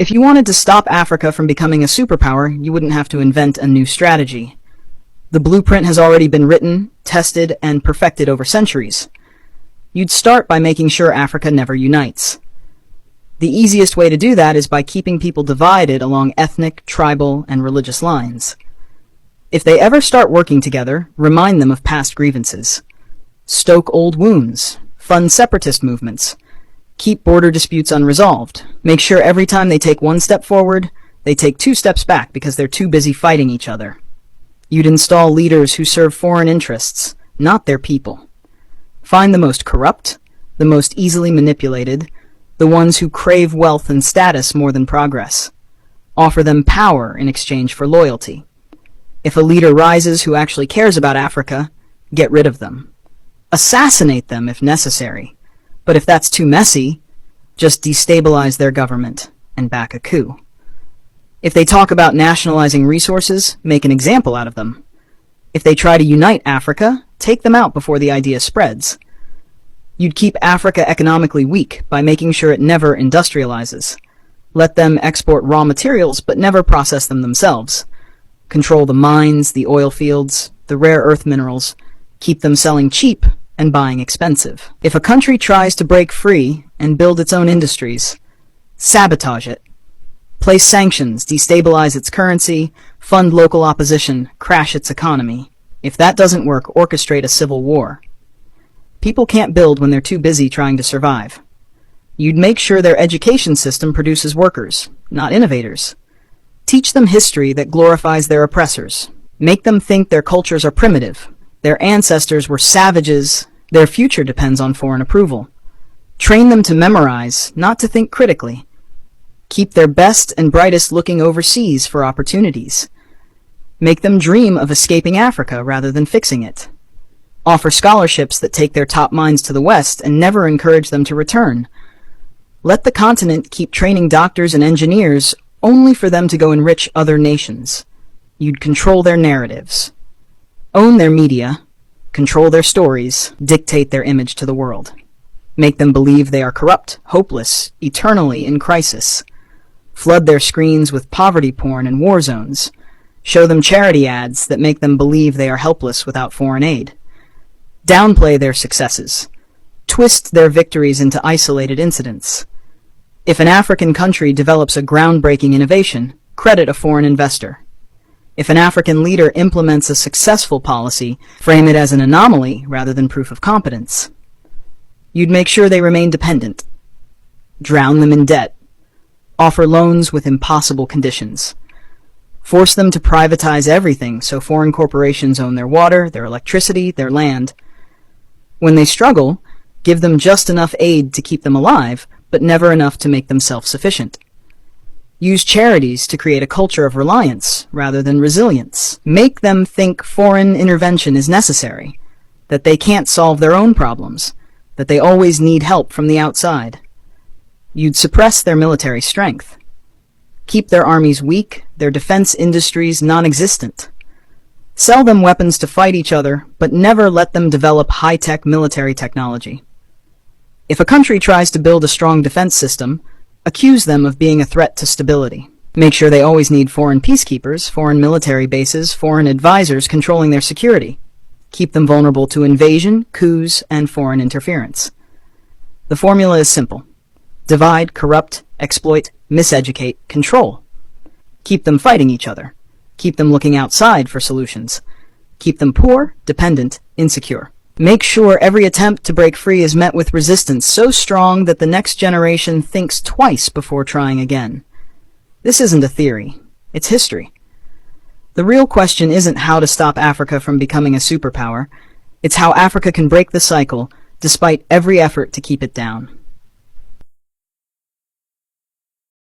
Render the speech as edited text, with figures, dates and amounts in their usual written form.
If you wanted to stop Africa from becoming a superpower, you wouldn't have to invent a new strategy. The blueprint has already been written, tested, and perfected over centuries. You'd start by making sure Africa never unites. The easiest way to do that is by keeping people divided along ethnic, tribal, and religious lines. If they ever start working together, remind them of past grievances. Stoke old wounds. Fund separatist movements. Keep border disputes unresolved. Make sure every time they take one step forward, they take 2 steps back because they're too busy fighting each other. You'd install leaders who serve foreign interests, not their people. Find the most corrupt, the most easily manipulated, the ones who crave wealth and status more than progress. Offer them power in exchange for loyalty. If a leader rises who actually cares about Africa, get rid of them. Assassinate them if necessary. But if that's too messy, just destabilize their government and back a coup. If they talk about nationalizing resources, make an example out of them. If they try to unite Africa, take them out before the idea spreads. You'd keep Africa economically weak by making sure it never industrializes. Let them export raw materials but never process them themselves. Control the mines, the oil fields, the rare earth minerals. Keep them selling cheap and buying expensive. If a country tries to break free and build its own industries, sabotage it. Place sanctions, destabilize its currency, fund local opposition, crash its economy. If that doesn't work, orchestrate a civil war. People can't build when they're too busy trying to survive. You'd make sure their education system produces workers, not innovators. Teach them history that glorifies their oppressors. Make them think their cultures are primitive. Their ancestors were savages. Their future depends on foreign approval. Train them to memorize, not to think critically. Keep their best and brightest looking overseas for opportunities. Make them dream of escaping Africa rather than fixing it. Offer scholarships that take their top minds to the West and never encourage them to return. Let the continent keep training doctors and engineers only for them to go enrich other nations. You'd control their narratives. Own their media, control their stories, dictate their image to the world. Make them believe they are corrupt, hopeless, eternally in crisis. Flood their screens with poverty porn and war zones. Show them charity ads that make them believe they are helpless without foreign aid. Downplay their successes. Twist their victories into isolated incidents. If an African country develops a groundbreaking innovation, credit a foreign investor. If an African leader implements a successful policy, frame it as an anomaly rather than proof of competence. You'd make sure they remain dependent. Drown them in debt. Offer loans with impossible conditions. Force them to privatize everything so foreign corporations own their water, their electricity, their land. When they struggle, give them just enough aid to keep them alive, but never enough to make them self-sufficient. Use charities to create a culture of reliance rather than resilience. Make them think foreign intervention is necessary, that they can't solve their own problems, that they always need help from the outside. You'd suppress their military strength. Keep their armies weak, their defense industries non-existent. Sell them weapons to fight each other, but never let them develop high-tech military technology. If a country tries to build a strong defense system, accuse them of being a threat to stability. Make sure they always need foreign peacekeepers, foreign military bases, foreign advisors controlling their security. Keep them vulnerable to invasion, coups, and foreign interference. The formula is simple. Divide, corrupt, exploit, miseducate, control. Keep them fighting each other. Keep them looking outside for solutions. Keep them poor, dependent, insecure. Make sure every attempt to break free is met with resistance so strong that the next generation thinks twice before trying again. This isn't a theory. It's history. The real question isn't how to stop Africa from becoming a superpower. It's how Africa can break the cycle despite every effort to keep it down.